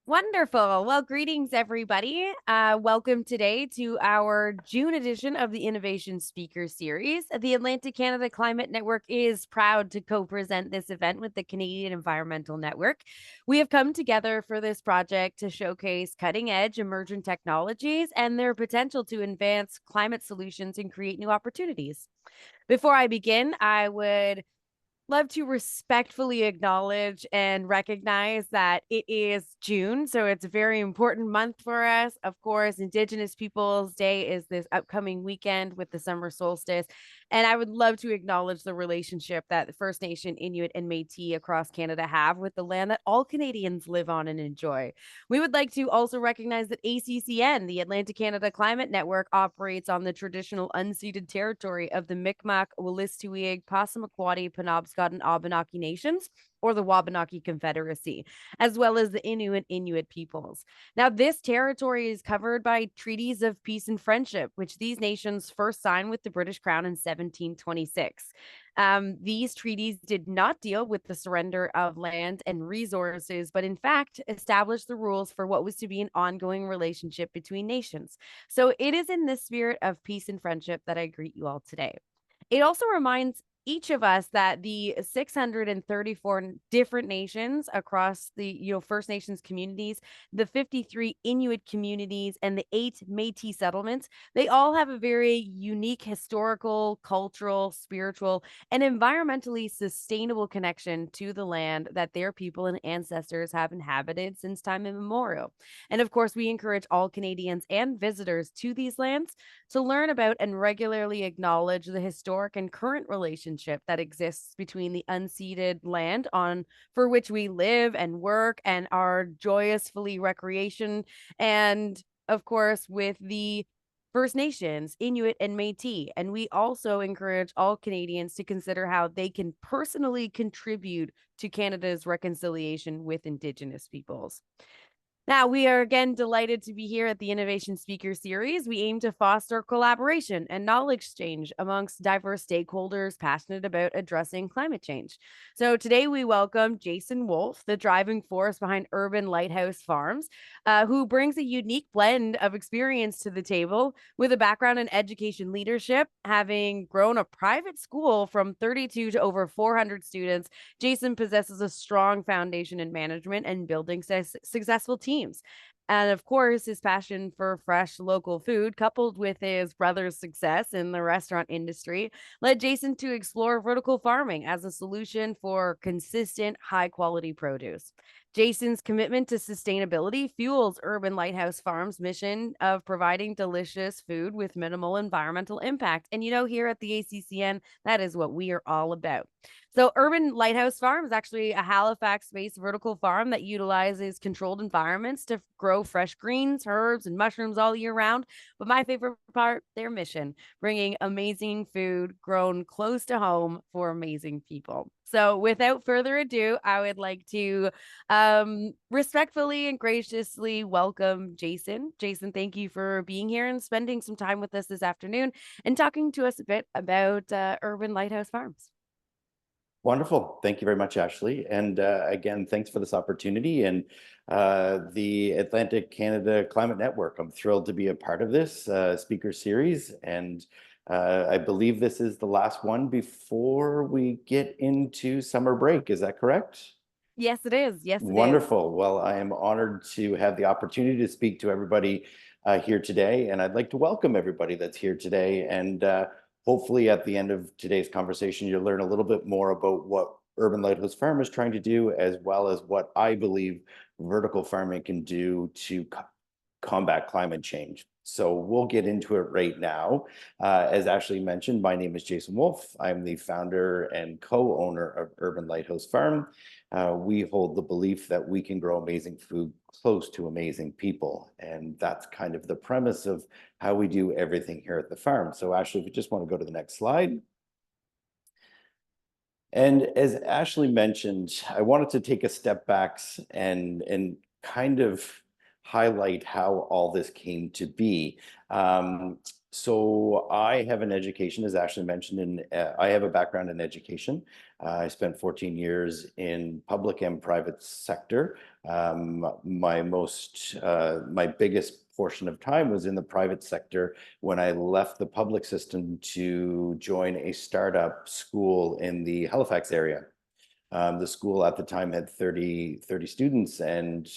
Wonderful. Well, greetings, everybody. Welcome today to our June edition of the Innovation Speaker Series. The Atlantic Canada Climate Network is proud to co-present this event with the Canadian Environmental Network. We have come together for this project to showcase cutting-edge emergent technologies and their potential to advance climate solutions and create new opportunities. Before I begin, I would love to respectfully acknowledge and recognize that it is June, so it's a very important month for us. Of course, Indigenous Peoples Day is this upcoming weekend with the summer solstice, and I would love to acknowledge the relationship that the First Nation, Inuit, and Métis across Canada have with the land that all Canadians live on and enjoy. We would like to also recognize that ACCN, the Atlantic Canada Climate Network, operates on the traditional unceded territory of the Mi'kmaq, Wolastoqiyik, Passamaquoddy, Penobscot, and Abenaki nations, or the Wabanaki Confederacy, as well as the Inuit peoples. Now, this territory is covered by treaties of peace and friendship, which these nations first signed with the British Crown in 1726. These treaties did not deal with the surrender of land and resources, but in fact established the rules for what was to be an ongoing relationship between nations. So it is in this spirit of peace and friendship that I greet you all today. It also reminds each of us that the 634 different nations across the First Nations communities, the 53 Inuit communities, and the 8 Métis settlements, they all have a very unique historical, cultural, spiritual, and environmentally sustainable connection to the land that their people and ancestors have inhabited since time immemorial. And of course, we encourage all Canadians and visitors to these lands to learn about and regularly acknowledge the historic and current relationship that exists between the unceded land on for which we live and work and are joyously recreation, and of course with the First Nations, Inuit, and Métis. And we also encourage all Canadians to consider how they can personally contribute to Canada's reconciliation with Indigenous peoples. Now, we are again delighted to be here at the Innovation Speaker Series. We aim to foster collaboration and knowledge exchange amongst diverse stakeholders passionate about addressing climate change. So today we welcome Jason Wolfe, the driving force behind Urban Lighthouse Farms, who brings a unique blend of experience to the table with a background in education leadership, having grown a private school from 32 to over 400 students. Jason possesses a strong foundation in management and building successful teams. And of course, his passion for fresh local food, coupled with his brother's success in the restaurant industry, led Jason to explore vertical farming as a solution for consistent, high quality produce. Jason's commitment to sustainability fuels Urban Lighthouse Farm's mission of providing delicious food with minimal environmental impact. And here at the ACCN, that is what we are all about. So Urban Lighthouse Farm is actually a Halifax-based vertical farm that utilizes controlled environments to grow fresh greens, herbs, and mushrooms all year round. But my favorite part, their mission, bringing amazing food grown close to home for amazing people. So without further ado, I would like to respectfully and graciously welcome Jason. Jason, thank you for being here and spending some time with us this afternoon and talking to us a bit about Urban Lighthouse Farms. Wonderful. Thank you very much, Ashley. And again, thanks for this opportunity and the Atlantic Canada Climate Network. I'm thrilled to be a part of this speaker series. And I believe this is the last one before we get into summer break. Is that correct? Yes, it is. Yes, it is. Wonderful. Well, I am honored to have the opportunity to speak to everybody here today. And I'd like to welcome everybody that's here today. And hopefully at the end of today's conversation, you'll learn a little bit more about what Urban Lighthouse Farm is trying to do, as well as what I believe vertical farming can do to combat climate change. So we'll get into it right now. As Ashley mentioned, my name is Jason Wolfe. I'm the founder and co-owner of Urban Lighthouse Farm. We hold the belief that we can grow amazing food close to amazing people. And that's kind of the premise of how we do everything here at the farm. So Ashley, if you just want to go to the next slide. And as Ashley mentioned, I wanted to take a step back and kind of highlight how all this came to be. So I have an education, as Ashley mentioned, I have a background in education. I spent 14 years in public and private sector. My biggest portion of time was in the private sector when I left the public system to join a startup school in the Halifax area. The school at the time had 30 students and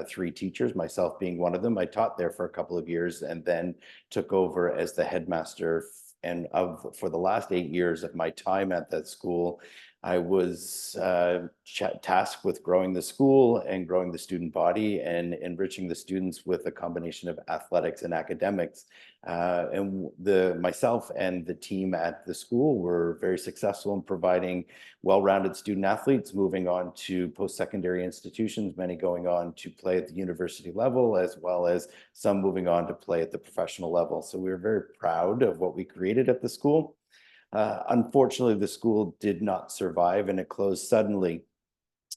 3 teachers, myself being one of them. I taught there for a couple of years and then took over as the headmaster. And for the last 8 years of my time at that school, I was tasked with growing the school and growing the student body and enriching the students with a combination of athletics and academics. And myself and the team at the school were very successful in providing well-rounded student athletes moving on to post-secondary institutions, many going on to play at the university level, as well as some moving on to play at the professional level. So we were very proud of what we created at the school. Unfortunately, the school did not survive and it closed suddenly.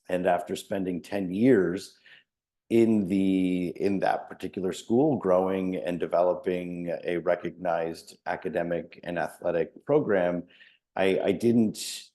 And after spending 10 years in that particular school, growing and developing a recognized academic and athletic program, I didn't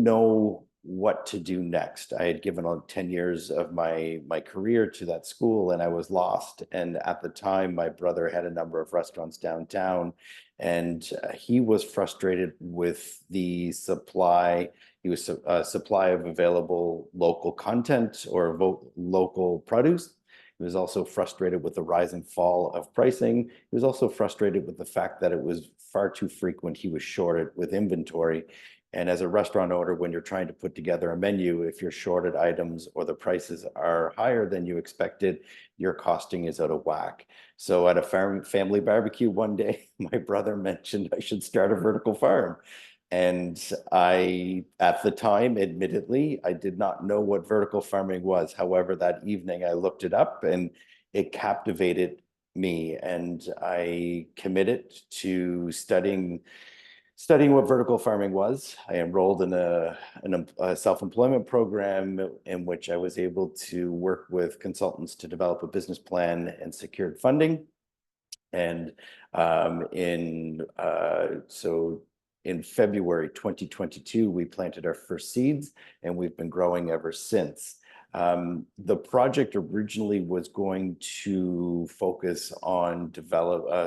know what to do next. I had given on 10 years of my career to that school and I was lost. And at the time, my brother had a number of restaurants downtown and he was frustrated with the supply. He was supply of available local content or local produce. He was also frustrated with the rise and fall of pricing. He was also frustrated with the fact that it was far too frequent. He was shorted with inventory. And as a restaurant owner, when you're trying to put together a menu, if you're shorted items or the prices are higher than you expected, your costing is out of whack. So at a family barbecue one day, my brother mentioned I should start a vertical farm. And at the time, admittedly, I did not know what vertical farming was. However, that evening I looked it up and it captivated me. And I committed to studying what vertical farming was. I enrolled in a self-employment program in which I was able to work with consultants to develop a business plan and secured funding. And so in February 2022, we planted our first seeds and we've been growing ever since. The project originally was going to focus on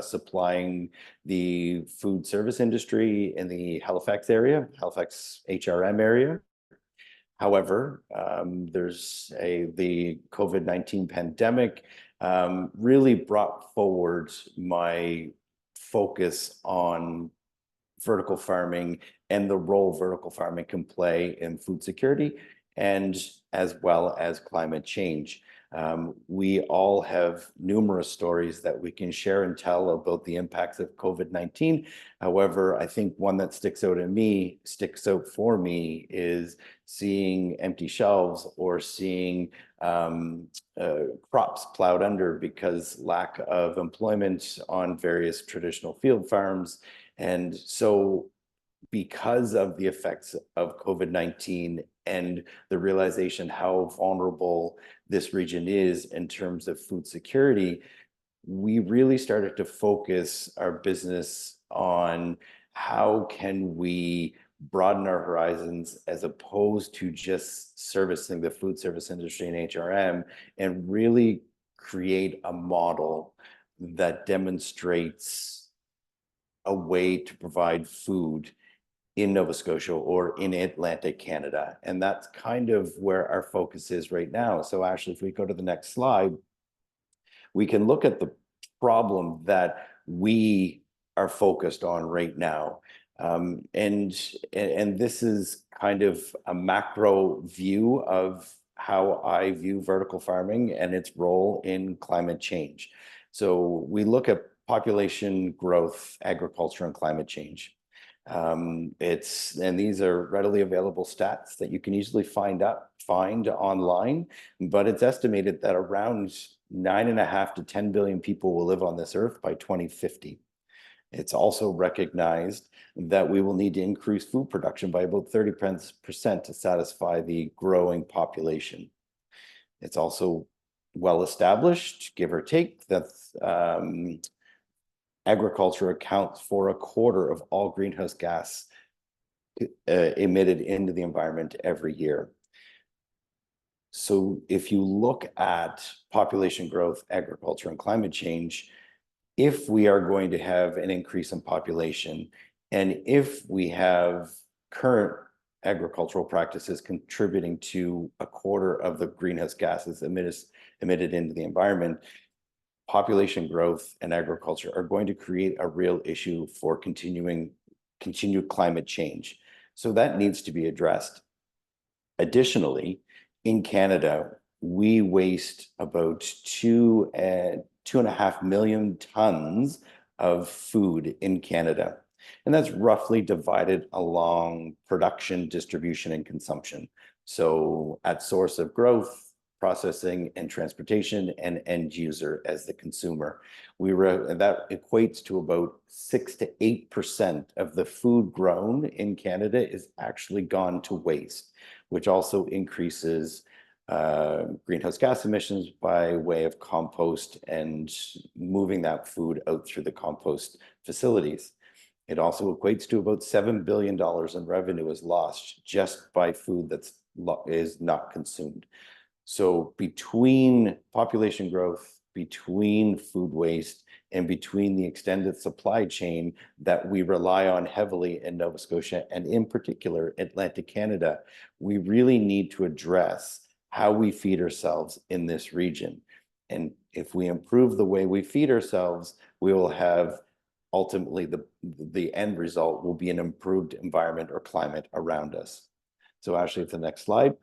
supplying the food service industry in the Halifax area, Halifax HRM area. However, the COVID-19 pandemic really brought forward my focus on vertical farming and the role vertical farming can play in food security and as well as climate change. We all have numerous stories that we can share and tell about the impacts of COVID-19. However, I think one that sticks out for me is seeing empty shelves or seeing crops plowed under because lack of employment on various traditional field farms. And so because of the effects of COVID-19 and the realization how vulnerable this region is in terms of food security, we really started to focus our business on how can we broaden our horizons as opposed to just servicing the food service industry and HRM and really create a model that demonstrates a way to provide food in Nova Scotia or in Atlantic Canada. And that's kind of where our focus is right now. So Ashley, if we go to the next slide, we can look at the problem that we are focused on right now. And this is kind of a macro view of how I view vertical farming and its role in climate change. So we look at population growth, agriculture, and climate change. And these are readily available stats that you can easily find online, but it's estimated that around 9.5 to 10 billion people will live on this earth by 2050. It's also recognized that we will need to increase food production by about 30% to satisfy the growing population. It's also well established, give or take, that agriculture accounts for a quarter of all greenhouse gas emitted into the environment every year. So if you look at population growth, agriculture, and climate change, if we are going to have an increase in population, and if we have current agricultural practices contributing to a quarter of the greenhouse gases emitted into the environment, population growth and agriculture are going to create a real issue for continued climate change. So that needs to be addressed. Additionally, in Canada, we waste about 2.5 million tons of food in Canada. And that's roughly divided along production, distribution, and consumption. So at source of growth, processing, and transportation, and end user as the consumer. That equates to about 6 to 8% of the food grown in Canada is actually gone to waste, which also increases greenhouse gas emissions by way of compost and moving that food out through the compost facilities. It also equates to about $7 billion in revenue is lost just by food that is not consumed. So between population growth, between food waste, and between the extended supply chain that we rely on heavily in Nova Scotia, and in particular Atlantic Canada, we really need to address how we feed ourselves in this region. And if we improve the way we feed ourselves, we will have ultimately the end result will be an improved environment or climate around us. So Ashley, the next slide.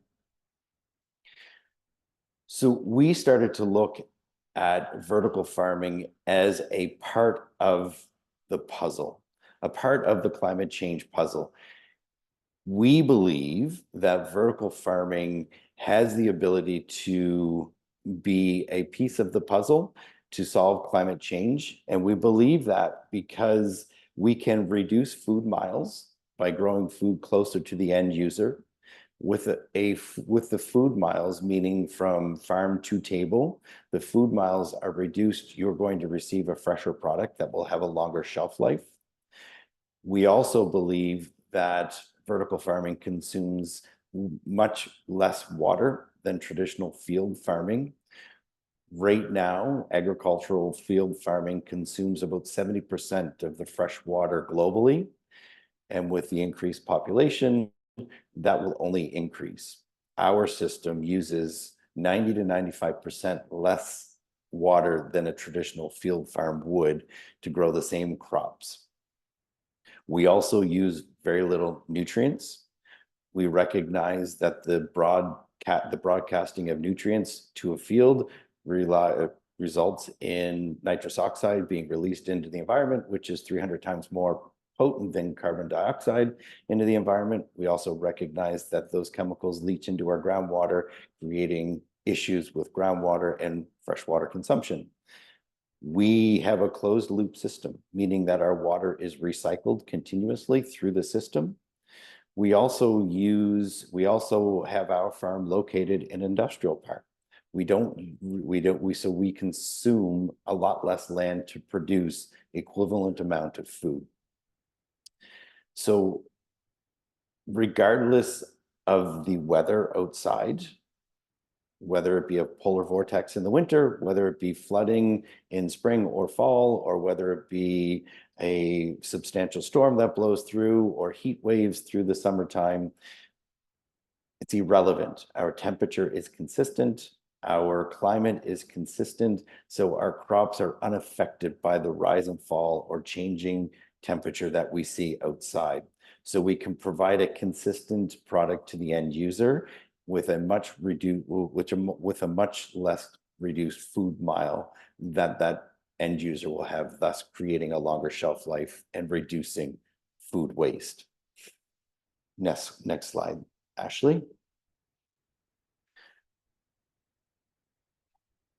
So we started to look at vertical farming as a part of the puzzle, a part of the climate change puzzle. We believe that vertical farming has the ability to be a piece of the puzzle to solve climate change. And we believe that because we can reduce food miles by growing food closer to the end user, with the food miles, meaning from farm to table, the food miles are reduced. You're going to receive a fresher product that will have a longer shelf life. We also believe that vertical farming consumes much less water than traditional field farming. Right now, agricultural field farming consumes about 70% of the fresh water globally. And with the increased population, that will only increase. Our system uses 90 to 95% less water than a traditional field farm would to grow the same crops. We also use very little nutrients. We recognize that the broadcasting of nutrients to a field results in nitrous oxide being released into the environment, which is 300 times more potent than carbon dioxide into the environment. We also recognize that those chemicals leach into our groundwater, creating issues with groundwater and freshwater consumption. We have a closed loop system, meaning that our water is recycled continuously through the system. We also have our farm located in an industrial park. So we consume a lot less land to produce equivalent amount of food. So regardless of the weather outside, whether it be a polar vortex in the winter, whether it be flooding in spring or fall, or whether it be a substantial storm that blows through, or heat waves through the summertime, it's irrelevant. Our temperature is consistent. Our climate is consistent. So our crops are unaffected by the rise and fall or changing temperature that we see outside. So we can provide a consistent product to the end user with a much less reduced food mile that end user will have, thus creating a longer shelf life and reducing food waste. Next slide, Ashley.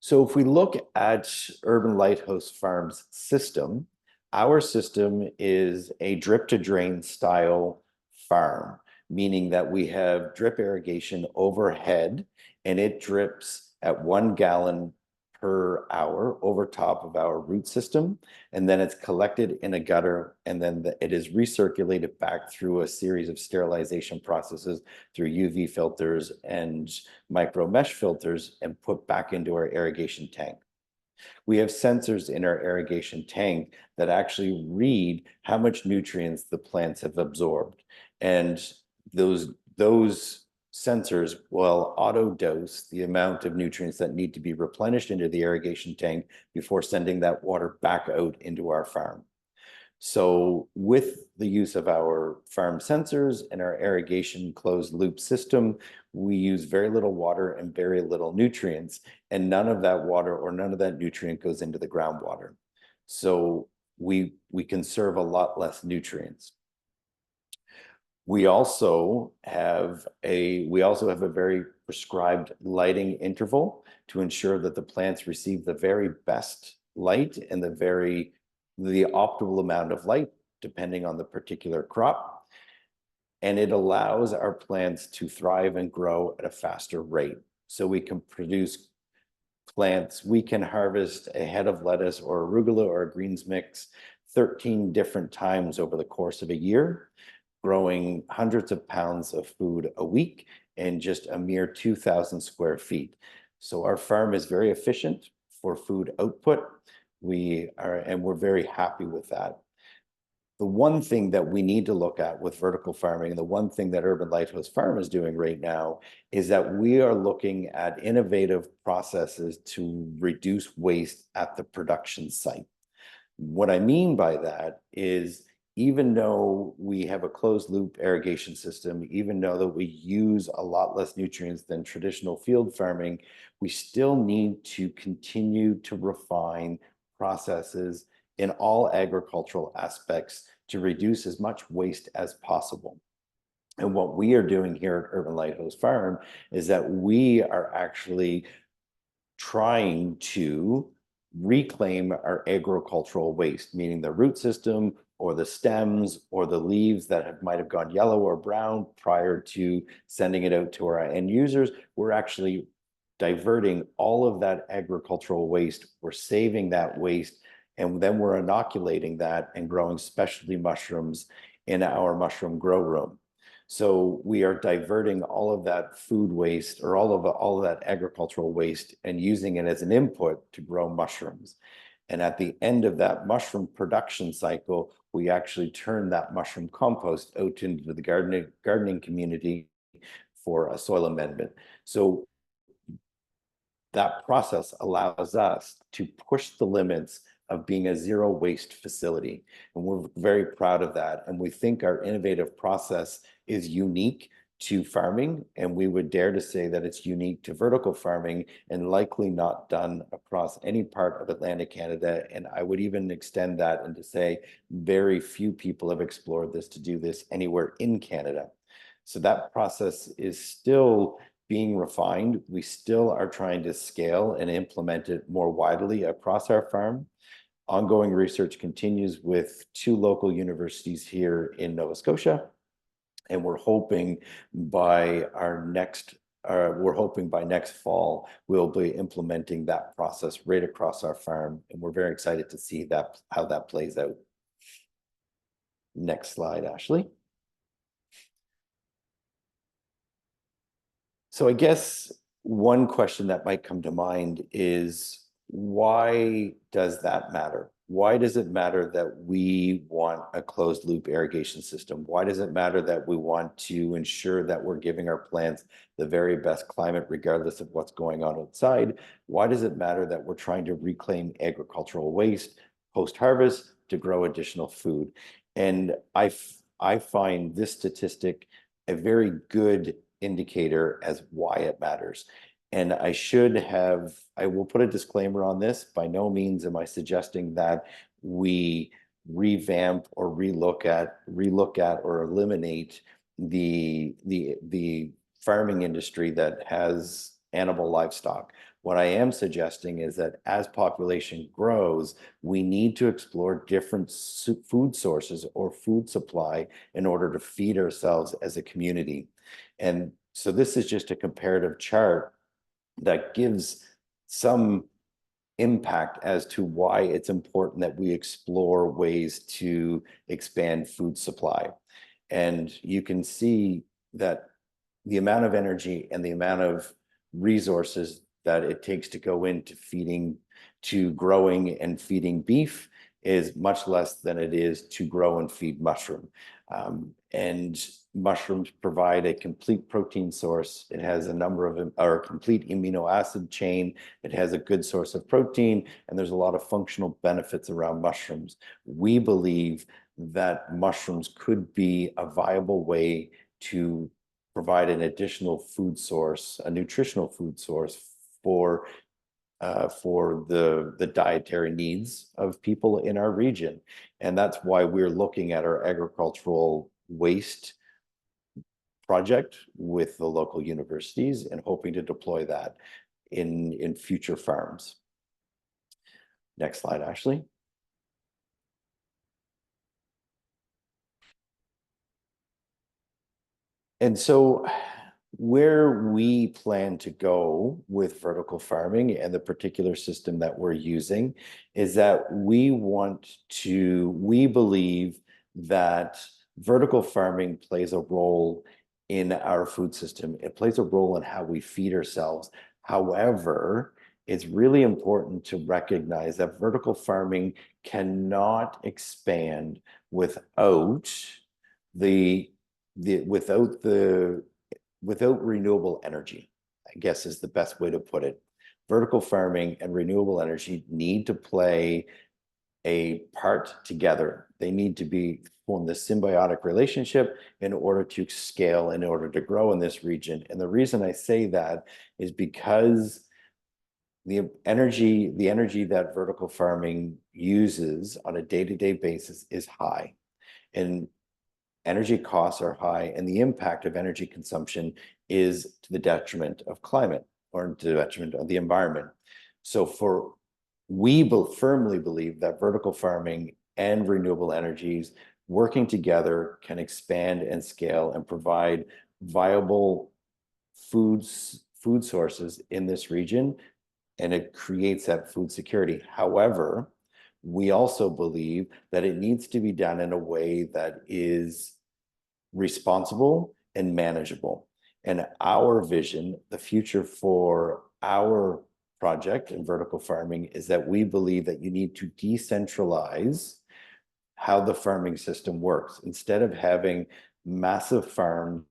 So if we look at Urban Lighthouse Farm's system, our system is a drip to drain style farm, meaning that we have drip irrigation overhead and it drips at 1 gallon per hour over top of our root system, and then it's collected in a gutter, and then it is recirculated back through a series of sterilization processes through UV filters and micro mesh filters and put back into our irrigation tank. We have sensors in our irrigation tank that actually read how much nutrients the plants have absorbed. And those sensors will auto dose the amount of nutrients that need to be replenished into the irrigation tank before sending that water back out into our farm. So with the use of our farm sensors and our irrigation closed loop system, we use very little water and very little nutrients, and none of that water or none of that nutrient goes into the groundwater. So we conserve a lot less nutrients. We also have a very prescribed lighting interval to ensure that the plants receive the very best light and the optimal amount of light, depending on the particular crop. And it allows our plants to thrive and grow at a faster rate. So we can produce plants, we can harvest a head of lettuce or arugula or a greens mix 13 different times over the course of a year, growing hundreds of pounds of food a week in just a mere 2,000 square feet. So our farm is very efficient for food output. We're very happy with that. The one thing that we need to look at with vertical farming, and the one thing that Urban Lighthouse Farm is doing right now, is that we are looking at innovative processes to reduce waste at the production site. What I mean by that is, even though we have a closed loop irrigation system, even though that we use a lot less nutrients than traditional field farming, we still need to continue to refine processes in all agricultural aspects to reduce as much waste as possible. And what we are doing here at Urban Lighthouse Farm is that we are actually trying to reclaim our agricultural waste, meaning the root system or the stems or the leaves that might have gone yellow or brown prior to sending it out to our end users. We're actually diverting all of that agricultural waste. We're saving that waste, and then we're inoculating that and growing specialty mushrooms in our mushroom grow room. So we are diverting all of that food waste or all of that agricultural waste and using it as an input to grow mushrooms. And at the end of that mushroom production cycle, we actually turn that mushroom compost out into the gardening community for a soil amendment. So that process allows us to push the limits of being a zero waste facility. And we're very proud of that. And we think our innovative process is unique to farming. And we would dare to say that it's unique to vertical farming and likely not done across any part of Atlantic Canada. And I would even extend that and to say very few people have explored this to do this anywhere in Canada. So that process is still being refined. We still are trying to scale and implement it more widely across our farm. Ongoing research continues with 2 local universities here in Nova Scotia, and we're hoping by next fall we'll be implementing that process right across our farm, and we're very excited to see how that plays out. Next slide, Ashley. So I guess one question that might come to mind is, why does that matter? Why does it matter that we want a closed loop irrigation system? Why does it matter that we want to ensure that we're giving our plants the very best climate regardless of what's going on outside? Why does it matter that we're trying to reclaim agricultural waste post-harvest to grow additional food? And I find this statistic a very good indicator as why it matters. And I will put a disclaimer on this. By no means am I suggesting that we revamp or relook at or eliminate the farming industry that has animal livestock. What I am suggesting is that as population grows, we need to explore different food sources or food supply in order to feed ourselves as a community. And so this is just a comparative chart that gives some impact as to why it's important that we explore ways to expand food supply. And you can see that the amount of energy and the amount of resources that it takes to go into growing and feeding beef is much less than it is to grow and feed mushroom. And mushrooms provide a complete protein source. It has a number of, or a complete amino acid chain. It has a good source of protein, and there's a lot of functional benefits around mushrooms. We believe that mushrooms could be a viable way to provide an additional food source, a nutritional food source for the dietary needs of people in our region. And that's why we're looking at our agricultural waste project with the local universities and hoping to deploy that in future farms. Next slide, Ashley. And so where we plan to go with vertical farming and the particular system that we're using is that we believe that vertical farming plays a role in our food system. It plays a role in how we feed ourselves. However, it's really important to recognize that vertical farming cannot expand without renewable energy, I guess is the best way to put it. Vertical farming and renewable energy need to play a part together. They need to form this symbiotic relationship in order to scale, in order to grow in this region. And the reason I say that is because the energy that vertical farming uses on a day-to-day basis is high. And energy costs are high, and the impact of energy consumption is to the detriment of climate or to the detriment of the environment. So we firmly believe that vertical farming and renewable energies working together can expand and scale and provide viable food sources in this region, and it creates that food security. However, we also believe that it needs to be done in a way that is responsible and manageable. And our vision, the future for our project in vertical farming, is that we believe that you need to decentralize how the farming system works. Instead of having massive farms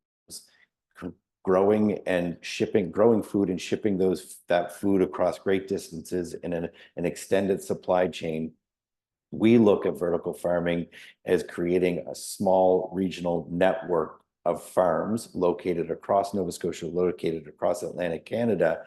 growing food and shipping that food across great distances in an extended supply chain, we look at vertical farming as creating a small regional network of farms located across Nova Scotia, located across Atlantic Canada.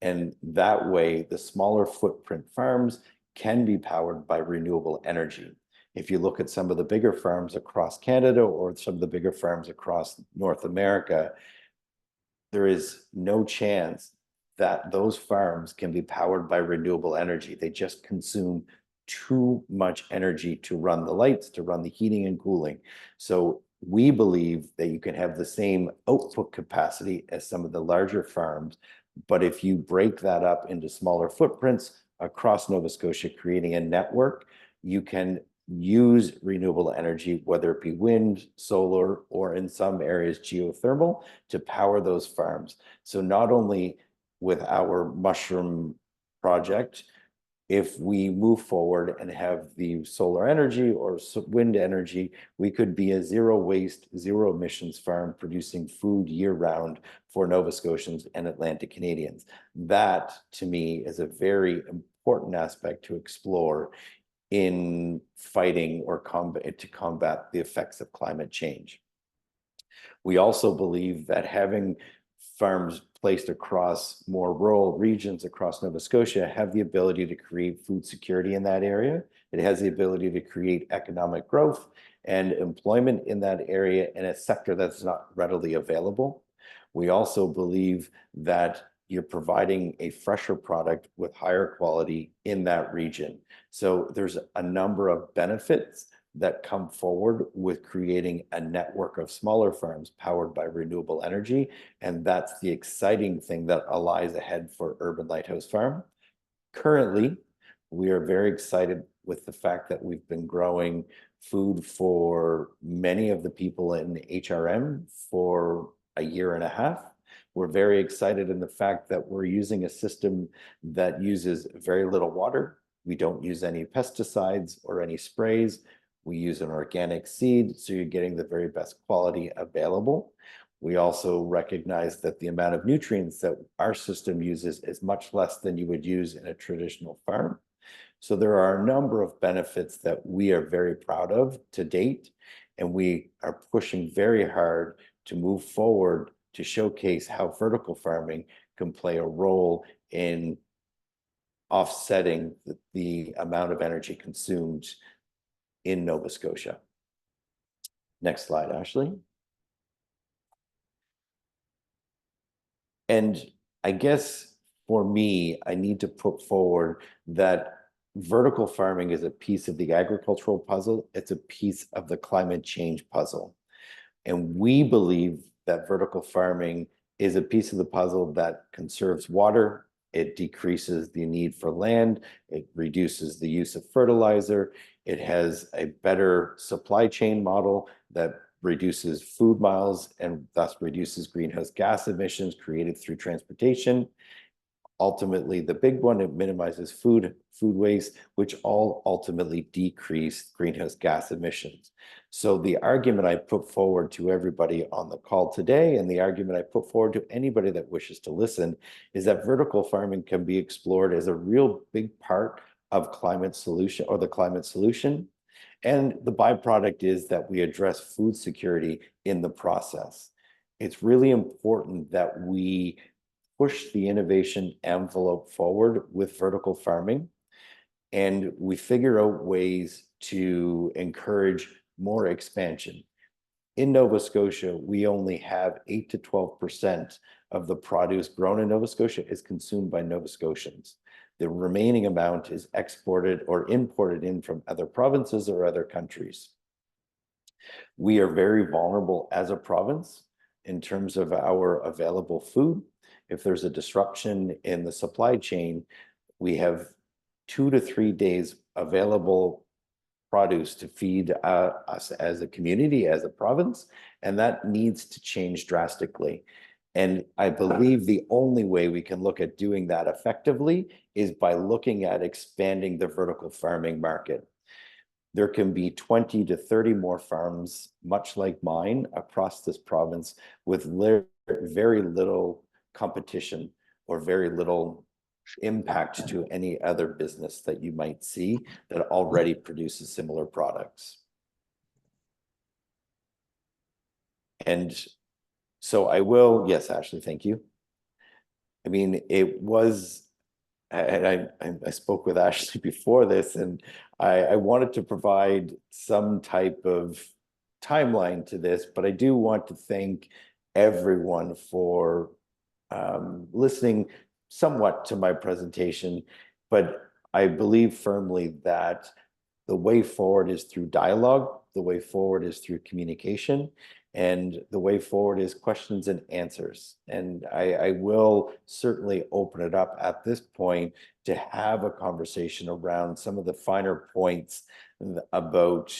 And that way, the smaller footprint farms can be powered by renewable energy. If you look at some of the bigger farms across Canada or some of the bigger farms across North America, there is no chance that those farms can be powered by renewable energy. They just consume too much energy to run the lights, to run the heating and cooling. So we believe that you can have the same output capacity as some of the larger farms, but if you break that up into smaller footprints across Nova Scotia, creating a network, you can use renewable energy, whether it be wind, solar, or in some areas geothermal, to power those farms. So not only with our mushroom project, if we move forward and have the solar energy or wind energy, we could be a zero waste, zero emissions farm producing food year round for Nova Scotians and Atlantic Canadians. That, to me, is a very important aspect to explore in fighting or combat the effects of climate change. We also believe that having farms placed across more rural regions across Nova Scotia have the ability to create food security in that area. It has the ability to create economic growth and employment in that area in a sector that's not readily available. We also believe that you're providing a fresher product with higher quality in that region. So there's a number of benefits that come forward with creating a network of smaller farms powered by renewable energy. And that's the exciting thing that lies ahead for Urban Lighthouse Farm. Currently, We are very excited with the fact that we've been growing food for many of the people in HRM for a year and a half. We're very excited in the fact that we're using a system that uses very little water. We don't use any pesticides or any sprays. We use an organic seed, so you're getting the very best quality available. We also recognize that the amount of nutrients that our system uses is much less than you would use in a traditional farm. So there are a number of benefits that we are very proud of to date, and we are pushing very hard to move forward to showcase how vertical farming can play a role in offsetting the amount of energy consumed in Nova Scotia. Next slide, Ashley. And I guess for me, I need to put forward that vertical farming is a piece of the agricultural puzzle. It's a piece of the climate change puzzle. And we believe that vertical farming is a piece of the puzzle that conserves water. It decreases the need for land. It reduces the use of fertilizer. It has a better supply chain model that reduces food miles and thus reduces greenhouse gas emissions created through transportation. Ultimately, the big one, it minimizes food waste, which all ultimately decrease greenhouse gas emissions. So the argument I put forward to everybody on the call today, and the argument I put forward to anybody that wishes to listen, is that vertical farming can be explored as a real big part of climate solution or the climate solution. And the byproduct is that we address food security in the process. It's really important that we push the innovation envelope forward with vertical farming, and we figure out ways to encourage more expansion. In Nova Scotia, we only have 8 to 12% of the produce grown in Nova Scotia is consumed by Nova Scotians. The remaining amount is exported or imported in from other provinces or other countries. We are very vulnerable as a province in terms of our available food. If there's a disruption in the supply chain, we have 2 to 3 days available produce to feed us as a community, as a province, and that needs to change drastically. And I believe the only way we can look at doing that effectively is by looking at expanding the vertical farming market. There can be 20 to 30 more farms, much like mine, across this province with very little competition or very little impact to any other business that you might see that already produces similar products. And so I will, yes, Ashley, thank you. I mean, it was, and I spoke with Ashley before this, and I wanted to provide some type of timeline to this, but I do want to thank everyone for listening somewhat to my presentation, but I believe firmly that the way forward is through dialogue, the way forward is through communication, and the way forward is questions and answers. And I will certainly open it up at this point to have a conversation around some of the finer points about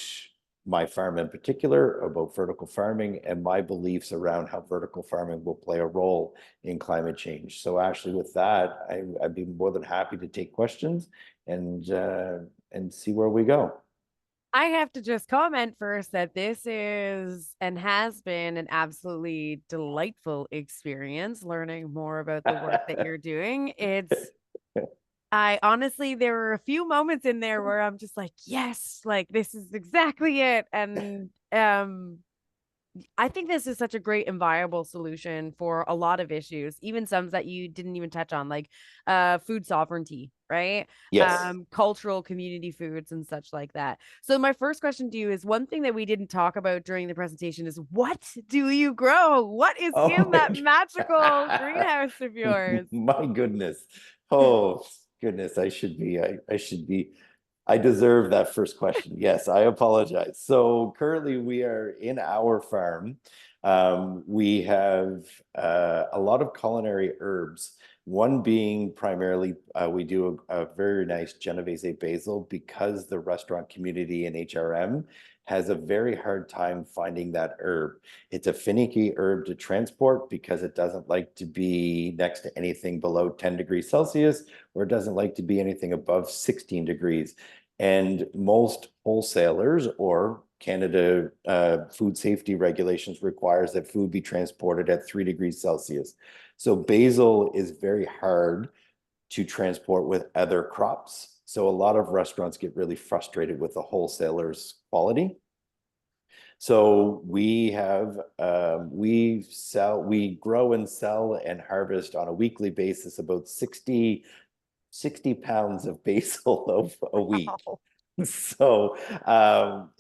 my farm in particular, about vertical farming, and my beliefs around how vertical farming will play a role in climate change. So Ashley, with that, I'd be more than happy to take questions and see where we go. I have to just comment first that this is and has been an absolutely delightful experience learning more about the work that you're doing. I honestly, there were a few moments in there where I'm just like, yes, like this is exactly it. And I think this is such a great and viable solution for a lot of issues, even some that you didn't even touch on, like food sovereignty, right? Yes. Cultural community foods and such like that. So my first question to you is one thing that we didn't talk about during the presentation is what do you grow? What is Oh in that my magical God. greenhouse of yours? My goodness. Oh goodness, I should be, I deserve that first question. Yes, I apologize. So currently we are in our farm. We have a lot of culinary herbs One being primarily, we do a very nice Genovese basil because the restaurant community in HRM has a very hard time finding that herb. It's a finicky herb to transport because it doesn't like to be next to anything below 10 degrees Celsius, or it doesn't like to be anything above 16 degrees. And most wholesalers or Canada food safety regulations requires that food be transported at 3 degrees Celsius. So basil is very hard to transport with other crops. So a lot of restaurants get really frustrated with the wholesaler's quality. So we grow and sell and harvest on a weekly basis about 60 pounds of basil a week. Wow. So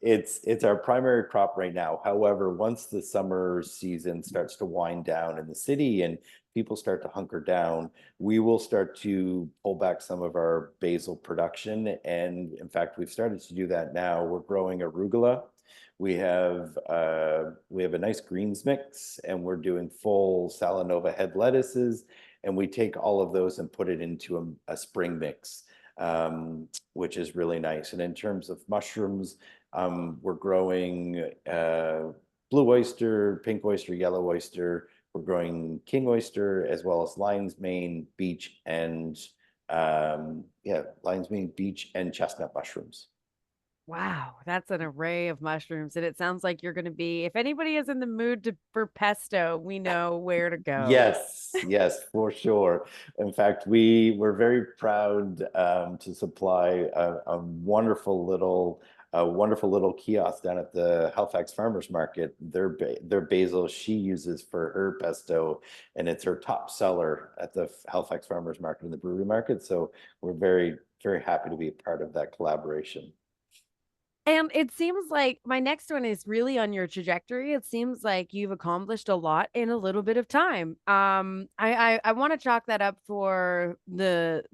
it's our primary crop right now. However, once the summer season starts to wind down in the city and people start to hunker down, we will start to pull back some of our basil production. And in fact, we've started to do that now. We're growing arugula. We have a nice greens mix, and we're doing full Salanova head lettuces, and we take all of those and put it into a spring mix, which is really nice. And in terms of mushrooms, we're growing blue oyster, pink oyster, yellow oyster. We're growing king oyster as well as lion's mane, beech, and lion's mane, beech, and chestnut mushrooms. Wow, that's an array of mushrooms. And it sounds like you're going to be, if anybody is in the mood for pesto, we know where to go. Yes, yes, for sure. In fact, we were very proud to supply a wonderful little kiosk down at the Halifax Farmers Market. Their basil she uses for her pesto, and it's her top seller at the Halifax Farmers Market and the brewery market. So we're very happy to be a part of that collaboration. And it seems like my next one is really on your trajectory. It seems like you've accomplished a lot in a little bit of time. I want to chalk that up for the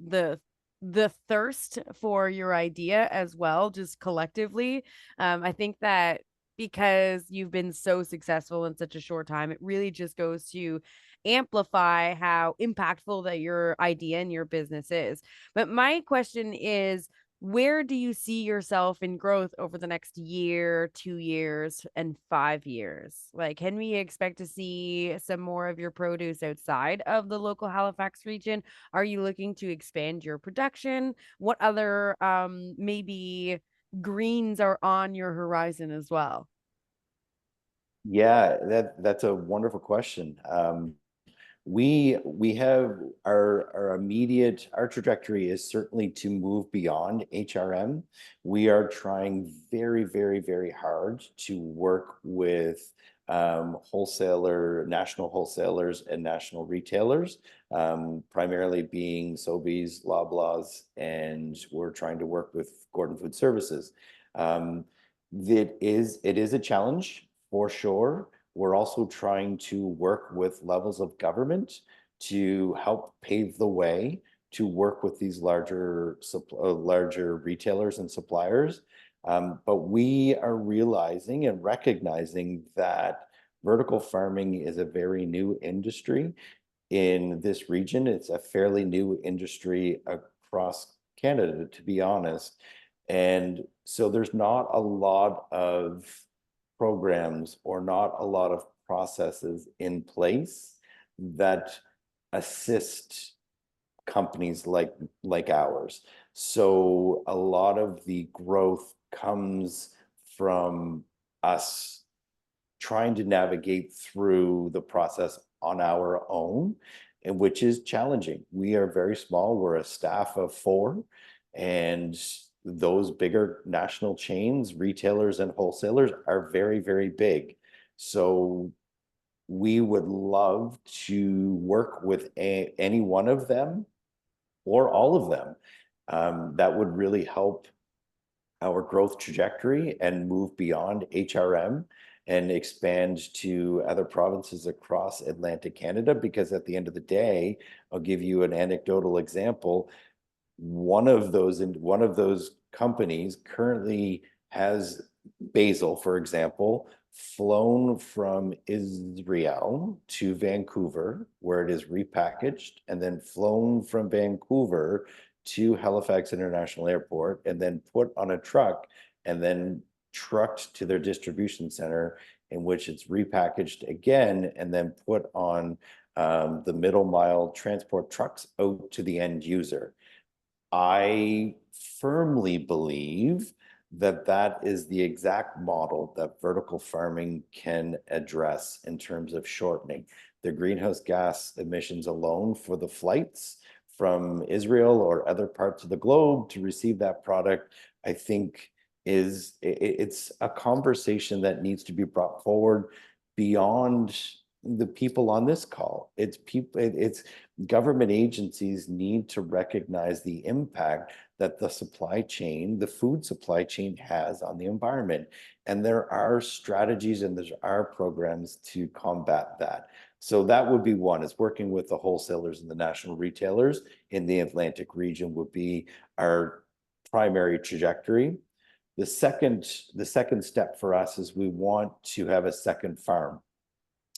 thirst for your idea as well, just collectively. I think that because you've been so successful in such a short time, it really just goes to amplify how impactful that your idea and your business is. But my question is, where do you see yourself in growth over the next year, 2 years, and 5 years? Like, can we expect to see some more of your produce outside of the local Halifax region? Are you looking to expand your production? What other maybe greens are on your horizon as well? Yeah, that's a wonderful question. We have our trajectory is certainly to move beyond HRM. We are trying very hard to work with national wholesalers and national retailers, primarily being Sobeys, Loblaws, and we're trying to work with Gordon Food Services. It is a challenge for sure. We're also trying to work with levels of government to help pave the way to work with these larger retailers and suppliers. But we are realizing and recognizing that vertical farming is a very new industry in this region. It's a fairly new industry across Canada, to be honest. And so there's not a lot of programs or not a lot of processes in place that assist companies like ours. So a lot of the growth comes from us trying to navigate through the process on our own, and which is challenging. We are very small. We're a staff of 4, and those bigger national chains, retailers and wholesalers are very big. So we would love to work with any one of them or all of them. That would really help our growth trajectory and move beyond HRM and expand to other provinces across Atlantic Canada. Because at the end of the day, I'll give you an anecdotal example. One of those companies currently has basil, for example, flown from Israel to Vancouver, where it is repackaged, and then flown from Vancouver to Halifax International Airport, and then put on a truck, and then trucked to their distribution center, in which it's repackaged again, and then put on the middle mile transport trucks out to the end user. I firmly believe that that is the exact model that vertical farming can address in terms of shortening the greenhouse gas emissions alone for the flights from Israel or other parts of the globe to receive that product. I think it's a conversation that needs to be brought forward beyond the people on this call. It's people, it's government agencies need to recognize the impact that the supply chain, the food supply chain has on the environment. And there are strategies and there are programs to combat that. So that would be one, is working with the wholesalers and the national retailers in the Atlantic region would be our primary trajectory. The second step for us is we want to have a second farm.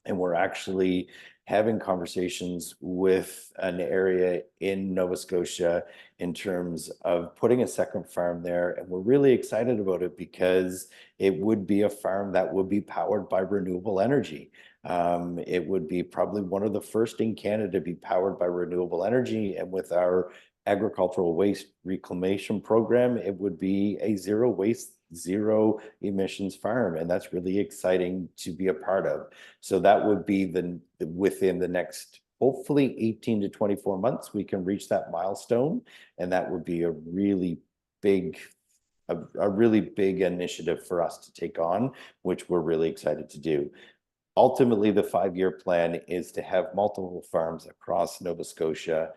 And we're actually having conversations with an area in Nova Scotia in terms of putting a second farm there. And we're really excited about it because it would be a farm that would be powered by renewable energy. It would be probably one of the first in Canada to be powered by renewable energy. And with our agricultural waste reclamation program, it would be a zero waste, zero emissions farm, and that's really exciting to be a part of. So that would be within the next, hopefully 18 to 24 months, we can reach that milestone, and that would be a really big initiative for us to take on, which we're really excited to do. Ultimately, the 5-year plan is to have multiple farms across Nova Scotia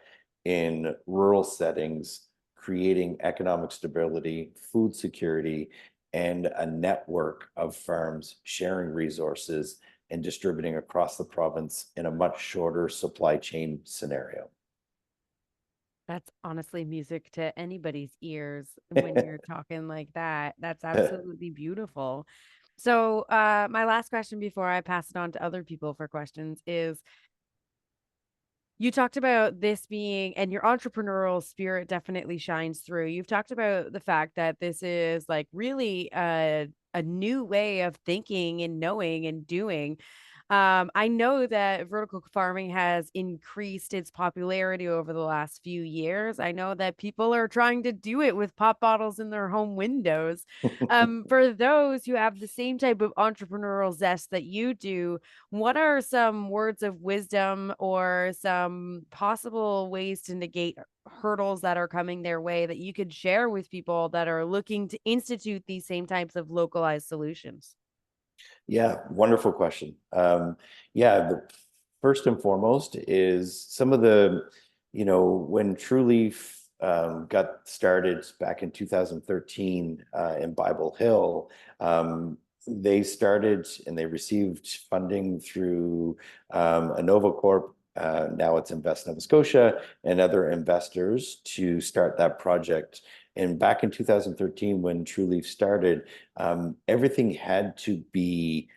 in rural settings, creating economic stability, food security, and a network of farms sharing resources and distributing across the province in a much shorter supply chain scenario. That's honestly music to anybody's ears when you're talking like that. That's absolutely beautiful. So, my last question before I pass it on to other people for questions is, you talked about this being, and your entrepreneurial spirit definitely shines through. You've talked about the fact that this is like really a new way of thinking and knowing and doing. I know that vertical farming has increased its popularity over the last few years. I know that people are trying to do it with pop bottles in their home windows. For those who have the same type of entrepreneurial zest that you do, what are some words of wisdom or some possible ways to negate hurdles that are coming their way that you could share with people that are looking to institute these same types of localized solutions? Yeah, wonderful question. Yeah, the first and foremost is some of the, when Trueleaf got started back in 2013 in Bible Hill, they started and they received funding through Innova Corp. Now it's Invest Nova Scotia and other investors to start that project. And back in 2013, when Trueleaf started, everything had to be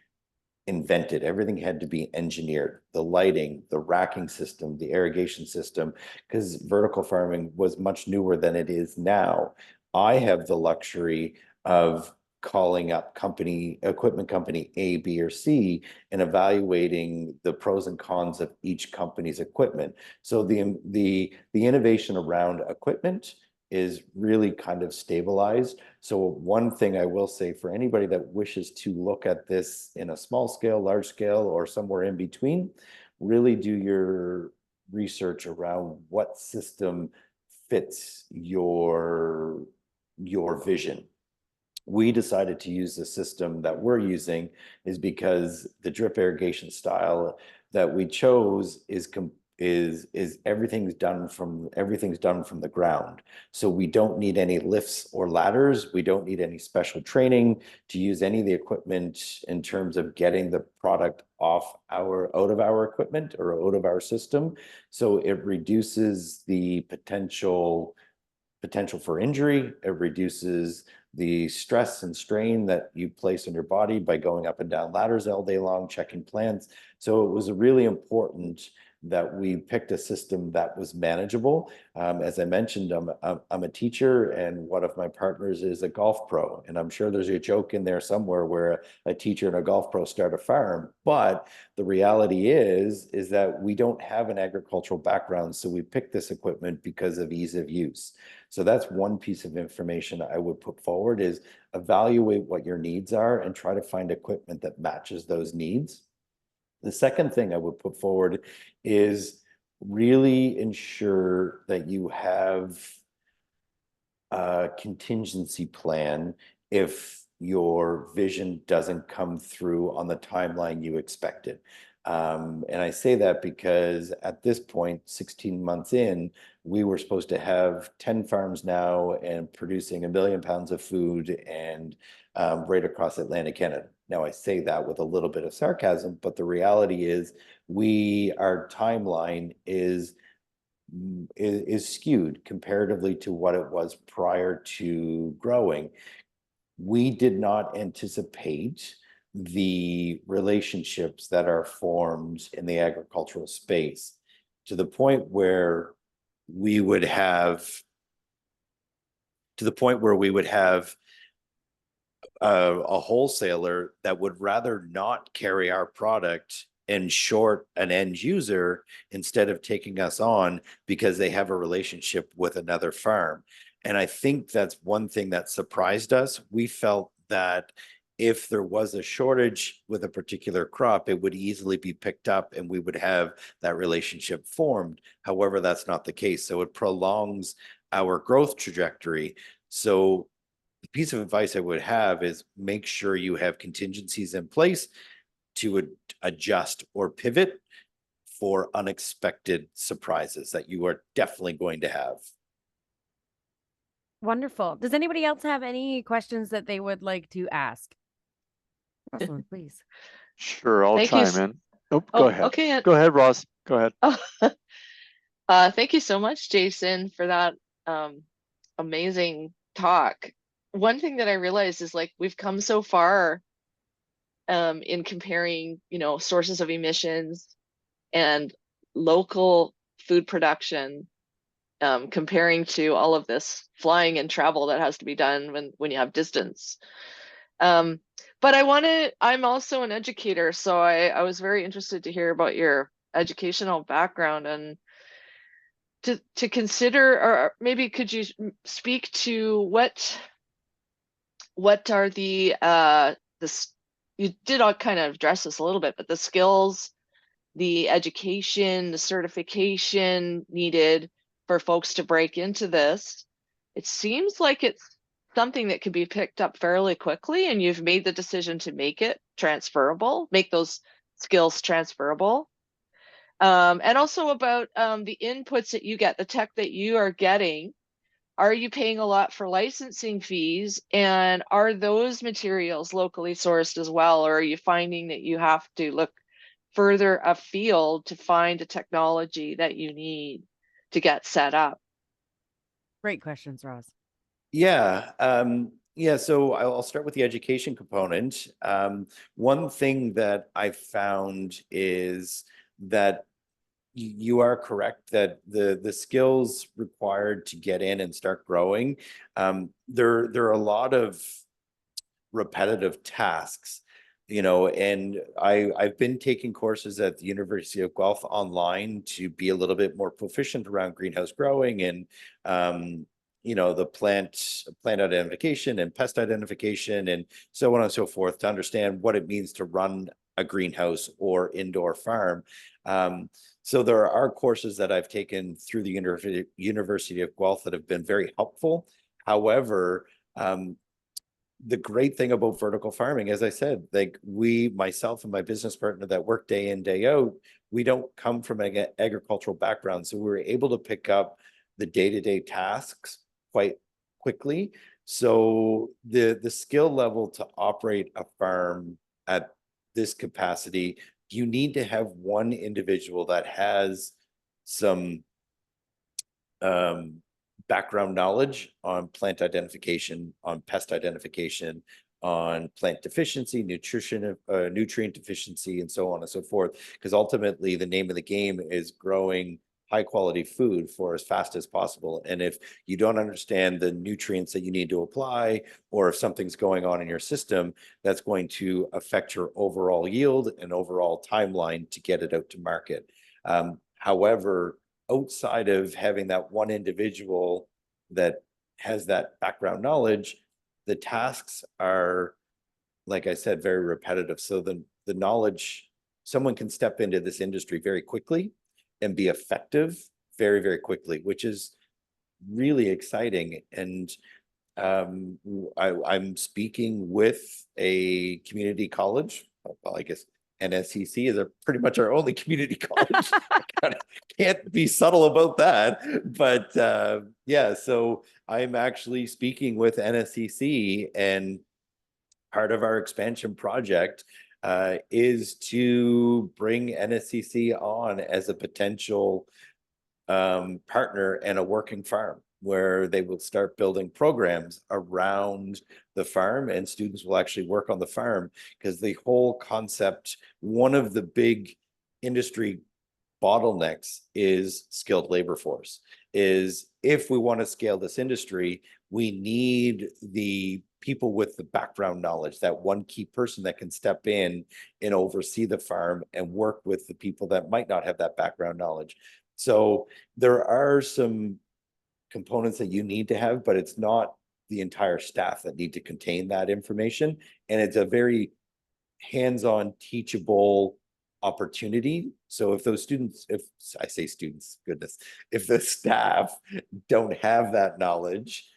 invented. Everything had to be engineered. The lighting, the racking system, the irrigation system, because vertical farming was much newer than it is now. I have the luxury of calling up equipment company A, B, or C, and evaluating the pros and cons of each company's equipment. So the innovation around equipment is really kind of stabilized. So one thing I will say for anybody that wishes to look at this in a small scale, large scale, or somewhere in between, really do your research around what system fits your vision. We decided to use the system that we're using is because the drip irrigation style that we chose is everything's done from the ground. So we don't need any lifts or ladders. We don't need any special training to use any of the equipment in terms of getting the product out of our equipment or out of our system. So it reduces the potential for injury. It reduces the stress and strain that you place on your body by going up and down ladders all day long, checking plants. So it was really important that we picked a system that was manageable. As I mentioned, I'm a teacher, and one of my partners is a golf pro. And I'm sure there's a joke in there somewhere where a teacher and a golf pro start a farm. But the reality is that we don't have an agricultural background. So we picked this equipment because of ease of use. So that's one piece of information I would put forward is evaluate what your needs are and try to find equipment that matches those needs. The second thing I would put forward is really ensure that you have a contingency plan if your vision doesn't come through on the timeline you expected. And I say that because at this point, 16 months in, we were supposed to have 10 farms now and producing 1 million pounds of food and right across Atlantic Canada. Now, I say that with a little bit of sarcasm, but the reality is our timeline is skewed comparatively to what it was prior to growing. We did not anticipate the relationships that are formed in the agricultural space to the point where we would have a wholesaler that would rather not carry our product and short an end user instead of taking us on because they have a relationship with another farm. And I think that's one thing that surprised us. We felt that if there was a shortage with a particular crop, it would easily be picked up and we would have that relationship formed. However, that's not the case. So it prolongs our growth trajectory. So the piece of advice I would have is make sure you have contingencies in place to adjust or pivot for unexpected surprises that you are definitely going to have. Wonderful. Does anybody else have any questions that they would like to ask? Rosalind, please. Sure, I'll Thank you. chime in. Oh, go Oh, ahead. okay. Go ahead, Ross. Go ahead. Thank you so much, Jason, for that amazing talk. One thing that I realized is like we've come so far in comparing, sources of emissions and local food production, comparing to all of this flying and travel that has to be done when you have distance. But I'm also an educator, so I was very interested to hear about your educational background and to consider, or maybe could you speak to what are you did all kind of address this a little bit, but the skills, the education, the certification needed for folks to break into this. It seems like it's something that can be picked up fairly quickly, and you've made the decision to make it transferable, make those skills transferable. And also about the inputs that you get, the tech that you are getting. Are you paying a lot for licensing fees? And are those materials locally sourced as well? Or are you finding that you have to look further afield to find a technology that you need to get set up? Great questions, Ross. Yeah. So I'll start with the education component. One thing that I found is that you are correct that the skills required to get in and start growing, there are a lot of repetitive tasks, and I've been taking courses at the University of Guelph online to be a little bit more proficient around greenhouse growing and the plant identification and pest identification and so on and so forth to understand what it means to run a greenhouse or indoor farm. So there are courses that I've taken through the University of Guelph that have been very helpful. However, the great thing about vertical farming, as I said, like myself and my business partner that work day in, day out, we don't come from an agricultural background. So we were able to pick up the day-to-day tasks quite quickly. So the skill level to operate a farm at this capacity, you need to have one individual that has some background knowledge on plant identification, on pest identification, on plant deficiency, nutrient deficiency, and so on and so forth. Because ultimately, the name of the game is growing high quality food for as fast as possible. And if you don't understand the nutrients that you need to apply, or if something's going on in your system, that's going to affect your overall yield and overall timeline to get it out to market. However, outside of having that one individual that has that background knowledge, the tasks are, like I said, very repetitive. So the knowledge, someone can step into this industry very quickly and be effective very, very quickly, which is really exciting. And I'm speaking with a community college. Well, I guess NSCC is pretty much our only community college. Can't be subtle about that. But yeah, so I'm actually speaking with NSCC, and part of our expansion project is to bring NSCC on as a potential partner and a working farm, where they will start building programs around the farm, and students will actually work on the farm. Because the whole concept, one of the big industry bottlenecks is skilled labor force. Is if we want to scale this industry, we need the people with the background knowledge, that one key person that can step in and oversee the farm and work with the people that might not have that background knowledge. So there are some components that you need to have, but it's not the entire staff that need to contain that information. And it's a very hands-on, teachable opportunity. So if those students, if I say students, goodness, if the staff don't have that knowledge,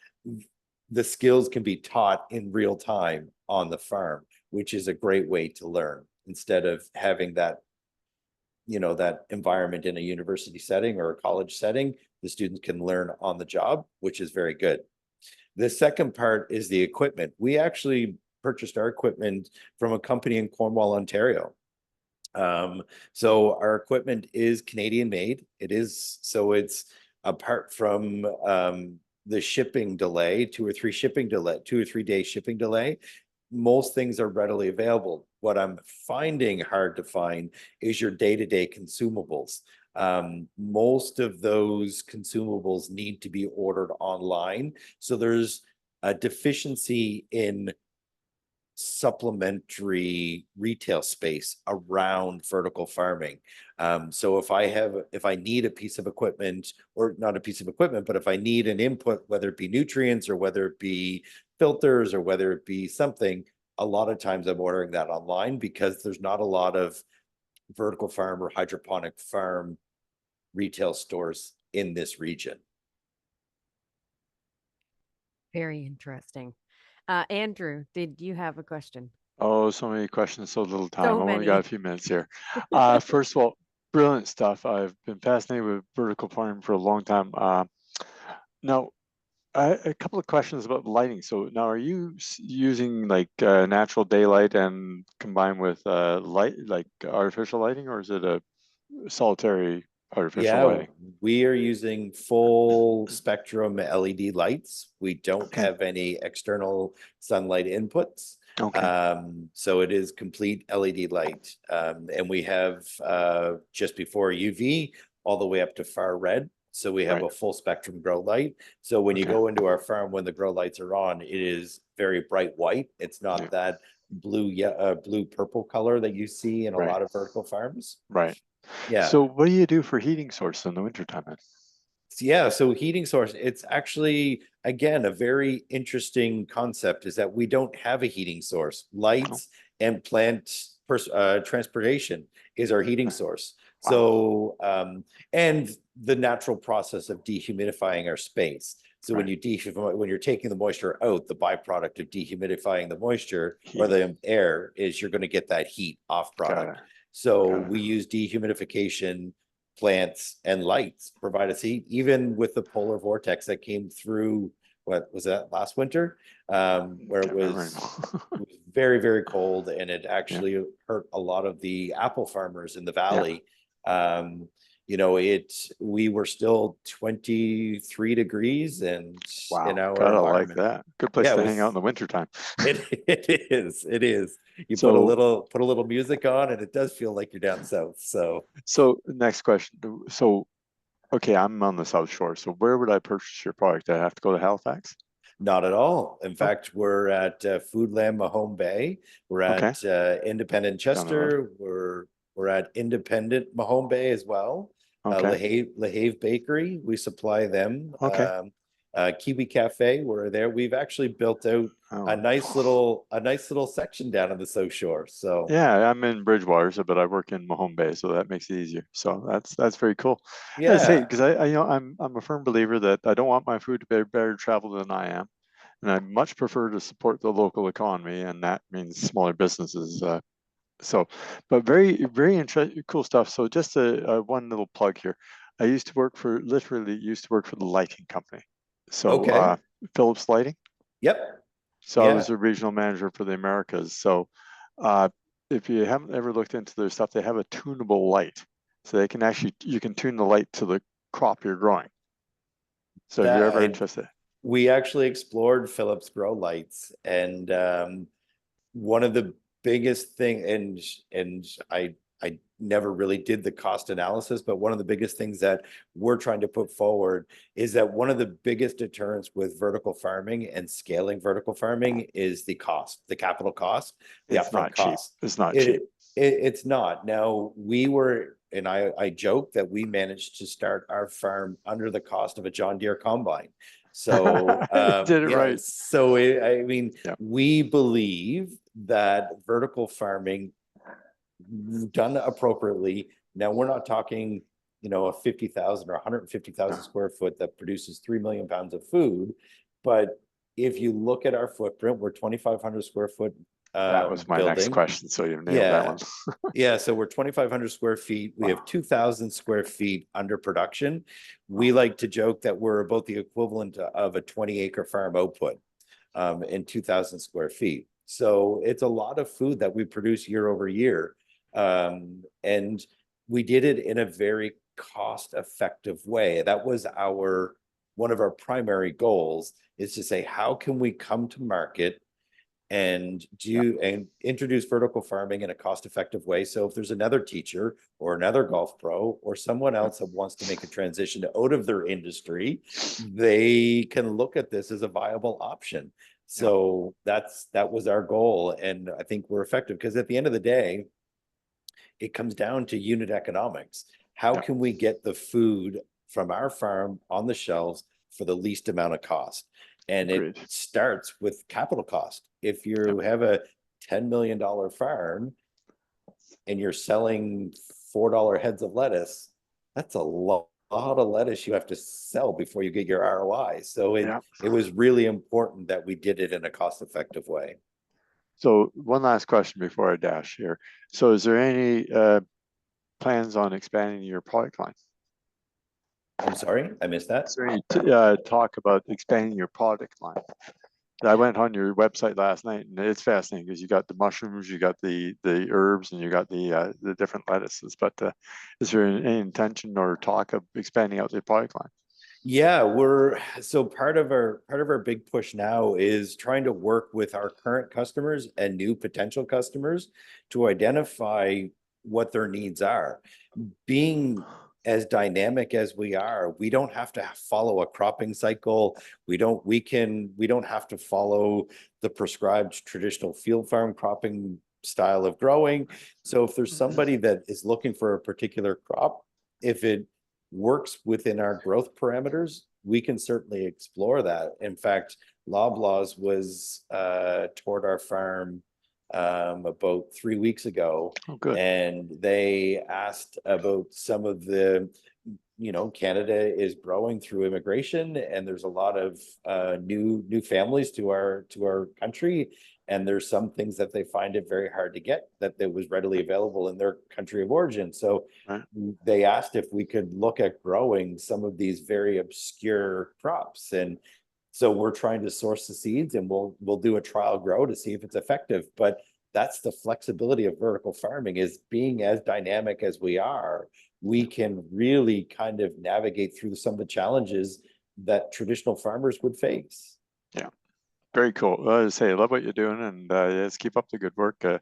the skills can be taught in real time on the farm, which is a great way to learn, instead of having that, you know, that environment in a university setting or a college setting. The students can learn on the job, which is very good. The second part is the equipment. We actually purchased our equipment from a company in Cornwall, Ontario. So our equipment is Canadian made. It is, so it's, apart from the shipping delay, 2 or 3 day shipping delay, most things are readily available. What I'm finding hard to find is your day-to-day consumables. Most of those consumables need to be ordered online. So there's a deficiency in supplementary retail space around vertical farming. So if I need a piece of equipment, or not a piece of equipment, but if I need an input, whether it be nutrients or whether it be filters or whether it be something, a lot of times I'm ordering that online, because there's not a lot of vertical farm or hydroponic farm retail stores in this region. Very interesting. Andrew, did you have a question? Oh, so many questions, so little time. So I've only many. got a few minutes here. First of all, brilliant stuff. I've been fascinated with vertical farming for a long time. Now, a couple of questions about lighting. So now, are you using like natural daylight and combined with light, like artificial lighting, or is it a solitary artificial Yeah, lighting? we are using full spectrum LED lights. We don't Okay. have any external sunlight inputs. Okay. So it is complete LED light. And we have just before UV all the way up to far red. So we have Right. a full spectrum grow light. So when you Okay. go into our farm, when the grow lights are on, it is very bright white. It's not Yeah. that blue purple color that you see in a Right. lot of vertical farms. Right. Yeah. So what do you do for heating source in the wintertime then? Yeah, so heating source, it's actually, again, a very interesting concept, is that we don't have a heating source. Oh, Lights and plant transportation is our heating okay. source. Wow. So, and the natural process of dehumidifying our space. So when Right. when you're taking the moisture out, the byproduct of dehumidifying the moisture or Heating. the air is you're going to get that heat off Got product. it. So Got it. we use dehumidification, plants, and lights provide us heat. Even with the polar vortex that came through, what was that, last winter, where it Can't remember was anymore. very, very cold, and it Yeah. actually hurt a lot of the apple farmers in the Yeah. valley. we were still 23 degrees and in Wow, our gotta like environment. that. Good place Yeah, it to hang out in was, the wintertime. it is. You So, put a little music on and it does feel like you're down south. So so next question. So, okay, I'm on the South Shore. So where would I purchase your product? I have to go to Halifax? not at all. In Oh, fact, we're at Foodland Mahone Bay. We're okay, at Independent down the road. Chester. We're at Independent Mahone Bay as well. Okay, Lahave Bakery, we supply them. okay. Kiwi Cafe, we're there. We've actually built out Oh, a nice little section down on the South Shore. So yeah, I'm in Bridgewater, so but I work in Mahone Bay, so that makes it easier. So that's very cool. I say yeah, because I I'm a firm believer that I don't want my food to be better traveled than I am, and I much prefer to support the local economy, and that means smaller businesses. So, but very interesting, cool stuff. So just a one little plug here. I used to work for literally used to work for the lighting company. So okay, Philips Lighting. yep, So I yeah. was a regional manager for the Americas. So uh, if you haven't ever looked into their stuff, they have a tunable light. So they can actually, you can tune the light to the crop you're growing. So if you're That ever and interested. we actually explored Philips grow lights, and one of the biggest thing, and I never really did the cost analysis, but one of the biggest things that we're trying to put forward is that one of the biggest deterrents with vertical farming and scaling vertical farming is the cost, the capital cost, the It's upfront not cheap. cost. It's not It, cheap. it's not. Now we were, and I joke that we managed to start our farm under the cost of a John Deere combine. So Did it yeah, right. I mean, Yeah. we believe that vertical farming done appropriately. Now we're not talking, a 50,000 or 150,000 Yeah. square foot that produces 3 million pounds of food. But if you look at our footprint, we're 2,500 square foot That was my next building. question. So you've nailed that Yeah. one. Yeah, so we're 2,500 square feet. We have Wow. 2,000 square feet under production. We like to joke that we're about the equivalent of a 20-acre farm output in 2,000 square feet. So it's a lot of food that we produce year over year. And we did it in a very cost-effective way. That was one of our primary goals, is to say, how can we come to market and Yeah. introduce vertical farming in a cost-effective way? So if there's another teacher or another golf pro or someone Yeah. else that wants to make a transition out of their industry, they can look at this as a viable option. Yeah. So that was our goal, and I think we're effective, because at the end of the day, it comes down to unit economics. How Yeah. can we get the food from our farm on the shelves for the least amount of cost? And it Agreed. starts with capital cost. If Yeah. you have a $10 million farm and you're selling $4 heads of lettuce, that's a lot of lettuce you have to sell before you get your ROI. So Yeah. it was really important that we did it in a cost-effective way. So one last question before I dash here. So is there any plans on expanding your product line? I'm sorry, I missed that. Is there any talk about expanding your product line? I went on your website last night, and it's fascinating because you got the mushrooms, you got the herbs, and you got the different lettuces. But is there any intention or talk of expanding out the product line? Yeah, so part of our big push now is trying to work with our current customers and new potential customers to identify what their needs are. Being as dynamic as we are, we don't have to follow a cropping cycle. We don't have to follow the prescribed traditional field farm cropping style of growing. So if there's somebody that is looking for a particular crop, if it works within our growth parameters, we can certainly explore that. In fact, Loblaws was toward our farm about 3 weeks ago, Oh, good. and they asked about some of the, Canada is growing through immigration, and there's a lot of new families to our country, and there's some things that they find it very hard to get that was readily available in their country of origin. So Right. they asked if we could look at growing some of these very obscure crops, and so we're trying to source the seeds, and we'll do a trial grow to see if it's effective. But that's the flexibility of vertical farming, is being as dynamic as we are. We can really kind of navigate through some of the challenges that traditional farmers would face. Yeah, very cool. I say, I love what you're doing, and yes, keep up the good work. As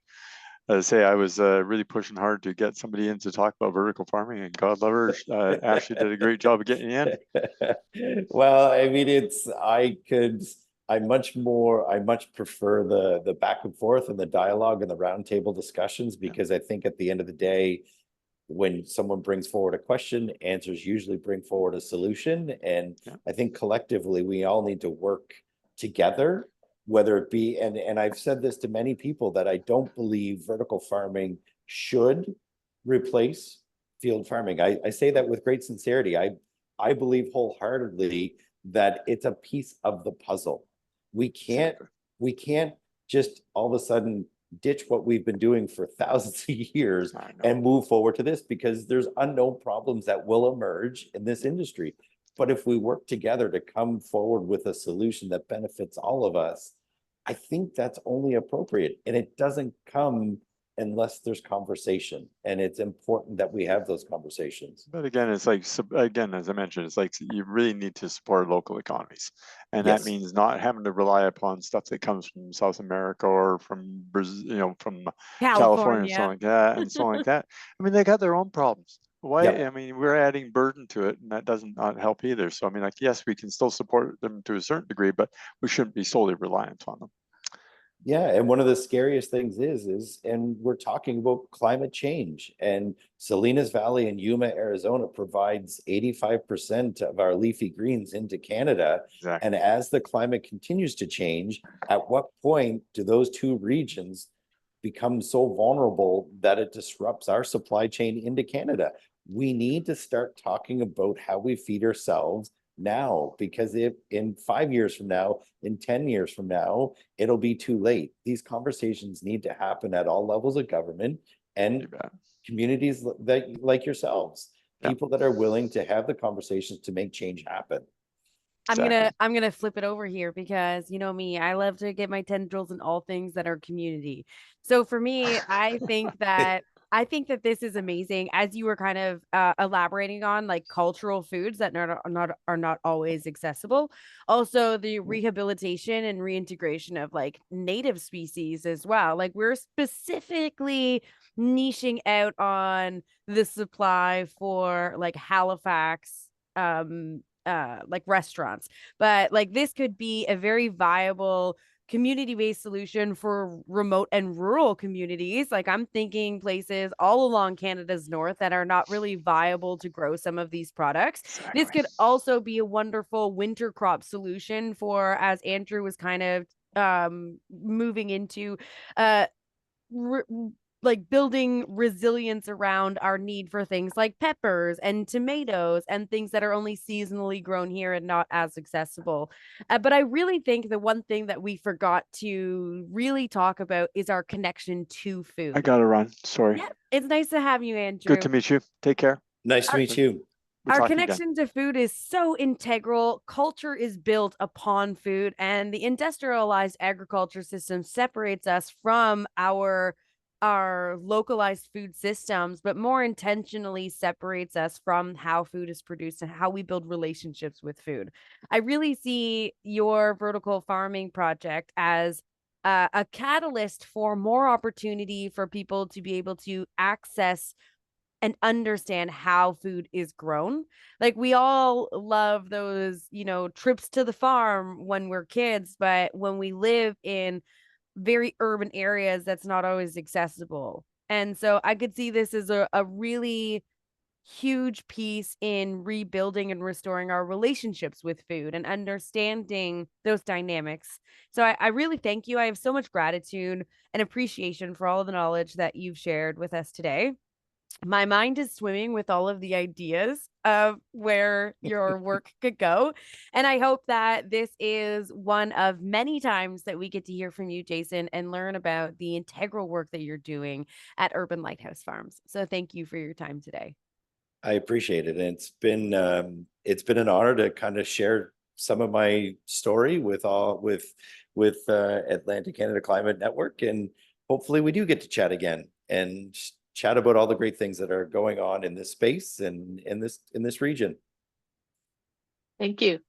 I say, I was really pushing hard to get somebody in to talk about vertical farming, and God love her, Ashley did a great job of getting you in. Well, I mean, I much prefer the back and forth and the dialogue and the roundtable discussions, because I think at the end of the day, when someone brings forward a question, answers usually bring forward a solution. And I think collectively, we all need to work together, whether it be, and I've said this to many people, that I don't believe vertical farming should replace field farming. I say that with great sincerity. I believe wholeheartedly that it's a piece of the puzzle. We can't just all of a sudden ditch what we've been doing for thousands of years and move forward to this, because there's unknown problems that will emerge in this industry. But if we work together to come forward with a solution that benefits all of us, I think that's only appropriate. And it doesn't come unless there's conversation. And it's important that we have those conversations. But again, it's like, again, as I mentioned, it's like you really need to support local economies. And that means not having to rely upon stuff that comes from South America or from Brazil, from California and so like that, and so like that. I mean, they got their own problems. Why? I mean, we're adding burden to it, and that doesn't not help either. So I mean, like, yes, we can still support them to a certain degree, but we shouldn't be solely reliant on them. Yeah, and one of the scariest things is, and we're talking about climate change, and Salinas Valley in Yuma, Arizona provides 85% of our leafy greens into Canada. Exactly. And as the climate continues to change, at what point do those two regions become so vulnerable that it disrupts our supply chain into Canada? We need to start talking about how we feed ourselves now, because if in 5 years from now, in 10 years from now, it'll be too late. These conversations need to happen at all levels of government and communities that like yourselves, people that are willing to have the conversations to make change happen. I'm gonna flip it over here, because you know me, I love to get my tendrils in all things that are community. So for me, I think that this is amazing, as you were kind of elaborating on, like, cultural foods that are not always accessible. Also, the rehabilitation and reintegration of like native species as well. Like, we're specifically niching out on the supply for like Halifax like restaurants, but like this could be a very viable community-based solution for remote and rural communities. Like, I'm thinking places all along Canada's north that are not really viable to grow some of these products. Exactly. This could also be a wonderful winter crop solution for, as Andrew was kind of moving into, like building resilience around our need for things like peppers and tomatoes and things that are only seasonally grown here and not as accessible. But I really think the one thing that we forgot to really talk about is our connection to food. I gotta run. Sorry. Yeah, it's nice to have you, Andrew. Good to meet you. Take care. Nice to meet you. Our connection to food is so integral. Culture is built upon food, and the industrialized agriculture system separates us from our localized food systems, but more intentionally separates us from how food is produced and how we build relationships with food. I really see your vertical farming project as a catalyst for more opportunity for people to be able to access and understand how food is grown. Like, we all love those, trips to the farm when we're kids, but when we live in very urban areas, that's not always accessible. And so I could see this as a really huge piece in rebuilding and restoring our relationships with food and understanding those dynamics. So I really thank you. I have so much gratitude and appreciation for all of the knowledge that you've shared with us today. My mind is swimming with all of the ideas of where your work could go. And I hope that this is one of many times that we get to hear from you, Jason, and learn about the integral work that you're doing at Urban Lighthouse Farms. So thank you for your time today. I appreciate it. And it's been an honor to kind of share some of my story with Atlantic Canada Climate Network. And hopefully we do get to chat again and chat about all the great things that are going on in this space and in this region. Thank you.